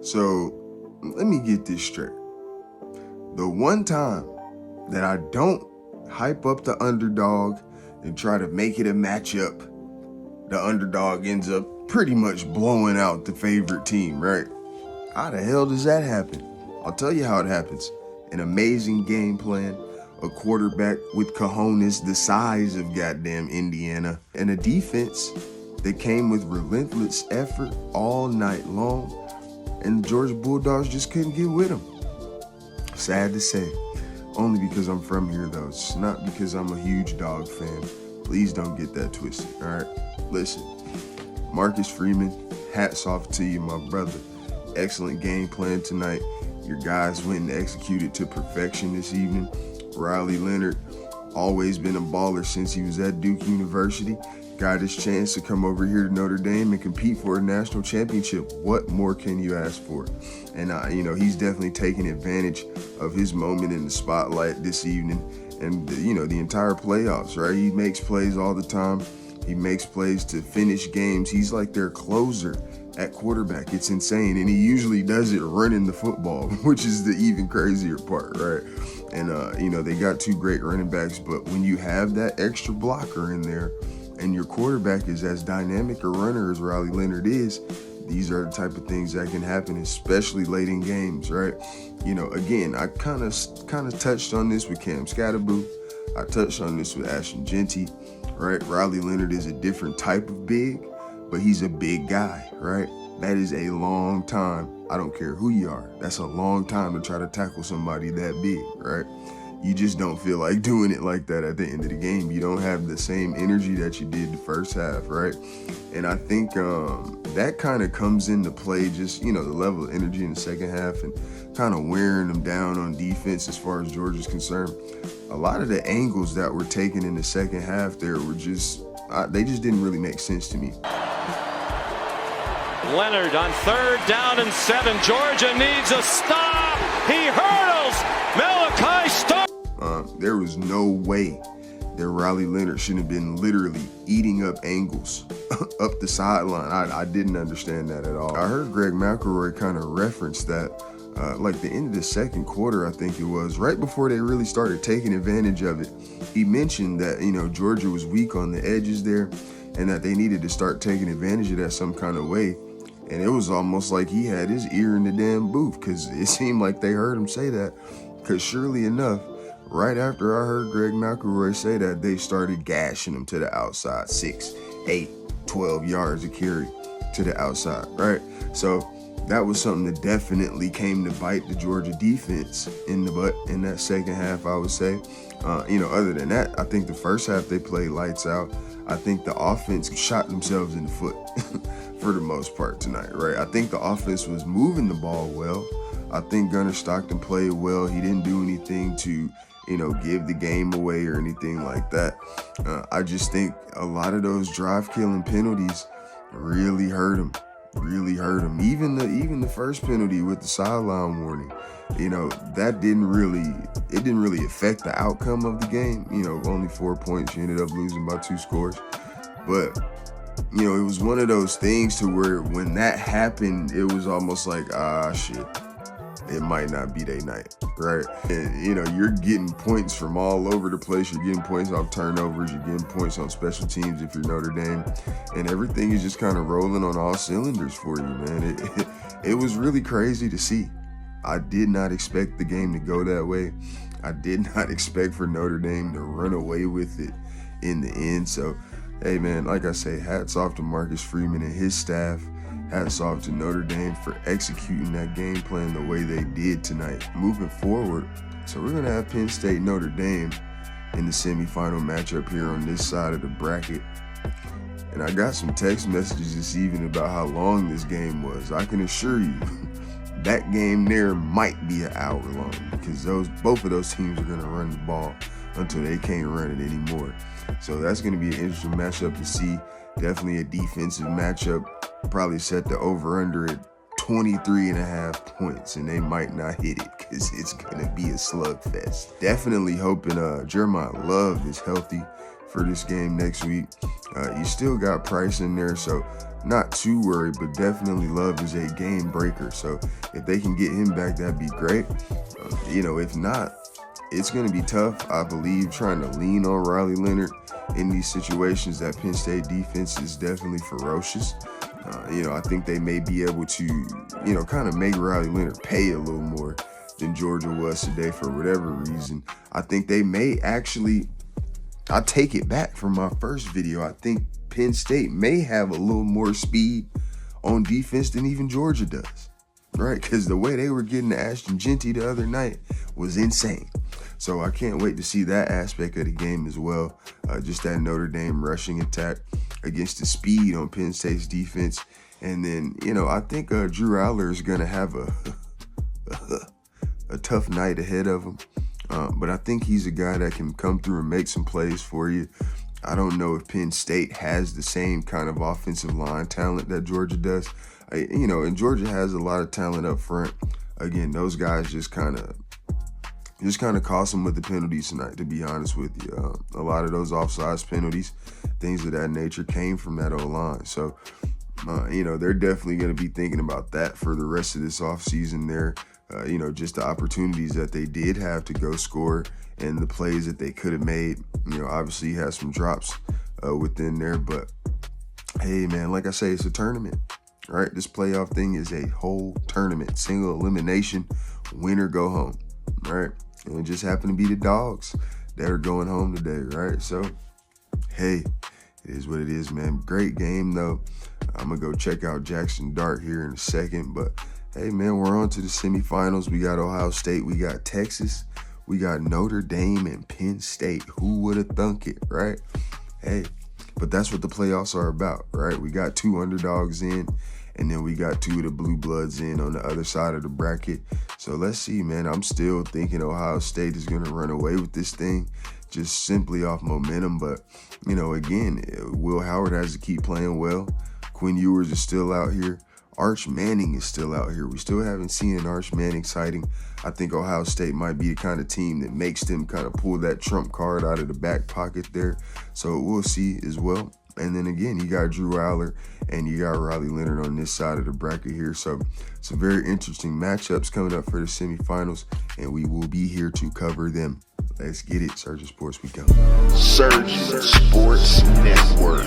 So let me get this straight. The one time that I don't hype up the underdog and try to make it a matchup, the underdog ends up pretty much blowing out the favorite team, right? How the hell does that happen? I'll tell you how it happens. An amazing game plan, a quarterback with cojones the size of goddamn Indiana, and a defense that came with relentless effort all night long, and the Georgia Bulldogs just couldn't get with them. Sad to say. Only because I'm from here, though. It's not because I'm a huge dog fan. Please don't get that twisted, all right? Listen, Marcus Freeman, hats off to you, my brother. Excellent game plan tonight. Your guys went and executed to perfection this evening. Riley Leonard, always been a baller since he was at Duke University. Got his chance to come over here to Notre Dame and compete for a national championship. What more can you ask for? And, he's definitely taking advantage of his moment in the spotlight this evening and, the entire playoffs, right? He makes plays all the time. He makes plays to finish games. He's like their closer at quarterback. It's insane. And he usually does it running the football, which is the even crazier part, right? And, they got two great running backs, but when you have that extra blocker in there and your quarterback is as dynamic a runner as Riley Leonard is, these are the type of things that can happen, especially late in games, right? Again, I kind of touched on this with Cam Scatterboo. I touched on this with Ashton Genty, right? Riley Leonard is a different type of big, but he's a big guy, right? That is a long time. I don't care who you are. That's a long time to try to tackle somebody that big, right? You just don't feel like doing it like that at the end of the game. You don't have the same energy that you did the first half, right? And I think that kind of comes into play, just, the level of energy in the second half and kind of wearing them down on defense as far as Georgia's concerned. A lot of the angles that were taken in the second half there were just, they just didn't really make sense to me. Leonard on 3rd down and 7. Georgia needs a stop. He hurdles. Malachi Starks. There was no way that Riley Leonard shouldn't have been literally eating up angles up the sideline. I didn't understand that at all. I heard Greg McElroy kind of reference that, like the end of the second quarter, I think it was, right before they really started taking advantage of it. He mentioned that, Georgia was weak on the edges there and that they needed to start taking advantage of that some kind of way. And it was almost like he had his ear in the damn booth because it seemed like they heard him say that. Because surely enough, right after I heard Greg McElroy say that, they started gashing him to the outside, 6, 8, 12 yards of carry to the outside, right? So that was something that definitely came to bite the Georgia defense in the butt in that second half, I would say. Other than that, I think the first half they played lights out. I think the offense shot themselves in the foot for the most part tonight, right? I think the offense was moving the ball well. I think Gunnar Stockton played well. He didn't do anything to, give the game away or anything like that. I just think a lot of those drive-killing penalties really hurt him. Really hurt him. Even the first penalty with the sideline warning, that didn't really affect the outcome of the game. Only 4 points. You ended up losing by 2 scores. But, it was one of those things to where when that happened, it was almost like, shit, it might not be their night, right? And, you're getting points from all over the place. You're getting points off turnovers. You're getting points on special teams if you're Notre Dame. And everything is just kind of rolling on all cylinders for you, man. It was really crazy to see. I did not expect the game to go that way. I did not expect for Notre Dame to run away with it in the end. So, hey, man, like I say, hats off to Marcus Freeman and his staff. Hats off to Notre Dame for executing that game plan the way they did tonight. Moving forward, so we're going to have Penn State Notre Dame in the semifinal matchup here on this side of the bracket. And I got some text messages this evening about how long this game was. I can assure you that game there might be an hour long because both of those teams are going to run the ball until they can't run it anymore. So that's going to be an interesting matchup to see. Definitely a defensive matchup. Probably set the over-under at 23.5 points, and they might not hit it because it's going to be a slugfest. Definitely hoping Jeremiah Love is healthy for this game next week. You still got Price in there, so not too worried, but definitely Love is a game breaker. So if they can get him back, that'd be great. If not, it's going to be tough, I believe, trying to lean on Riley Leonard in these situations. That Penn State defense is definitely ferocious. I think they may be able to, kind of make Riley Leonard pay a little more than Georgia was today for whatever reason. I think they may actually, I take it back from my first video. I think Penn State may have a little more speed on defense than even Georgia does, right? Because the way they were getting to Ashton Genty the other night was insane. So I can't wait to see that aspect of the game as well. Just that Notre Dame rushing attack against the speed on Penn State's defense. And then, I think Drew Aller is going to have a tough night ahead of him. But I think he's a guy that can come through and make some plays for you. I don't know if Penn State has the same kind of offensive line talent that Georgia does. And Georgia has a lot of talent up front. Again, those guys just kind of cost them with the penalties tonight, to be honest with you. A lot of those offsides penalties, things of that nature, came from that O-line. So, they're definitely going to be thinking about that for the rest of this offseason there. Just the opportunities that they did have to go score and the plays that they could have made. Obviously you had some drops within there, but hey, man, like I say, it's a tournament, right? This playoff thing is a whole tournament, single elimination, win or go home, right? And it just happened to be the Dogs that are going home today, right? So, hey, it is what it is, man. Great game, though. I'm going to go check out Jackson Dart here in a second, but hey, man, we're on to the semifinals. We got Ohio State, we got Texas, we got Notre Dame and Penn State. Who would have thunk it, right? Hey, but that's what the playoffs are about, right? We got 2 underdogs in, and then we got 2 of the blue bloods in on the other side of the bracket. So let's see, man. I'm still thinking Ohio State is going to run away with this thing just simply off momentum. But, again, Will Howard has to keep playing well. Quinn Ewers is still out here. Arch Manning is still out here. We still haven't seen an Arch Manning sighting. I think Ohio State might be the kind of team that makes them kind of pull that trump card out of the back pocket there. So we'll see as well. And then again, you got Drew Aller and you got Riley Leonard on this side of the bracket here. So some very interesting matchups coming up for the semifinals, and we will be here to cover them. Let's get it. Surgeon Sports, we go. Surgeon Sports Network.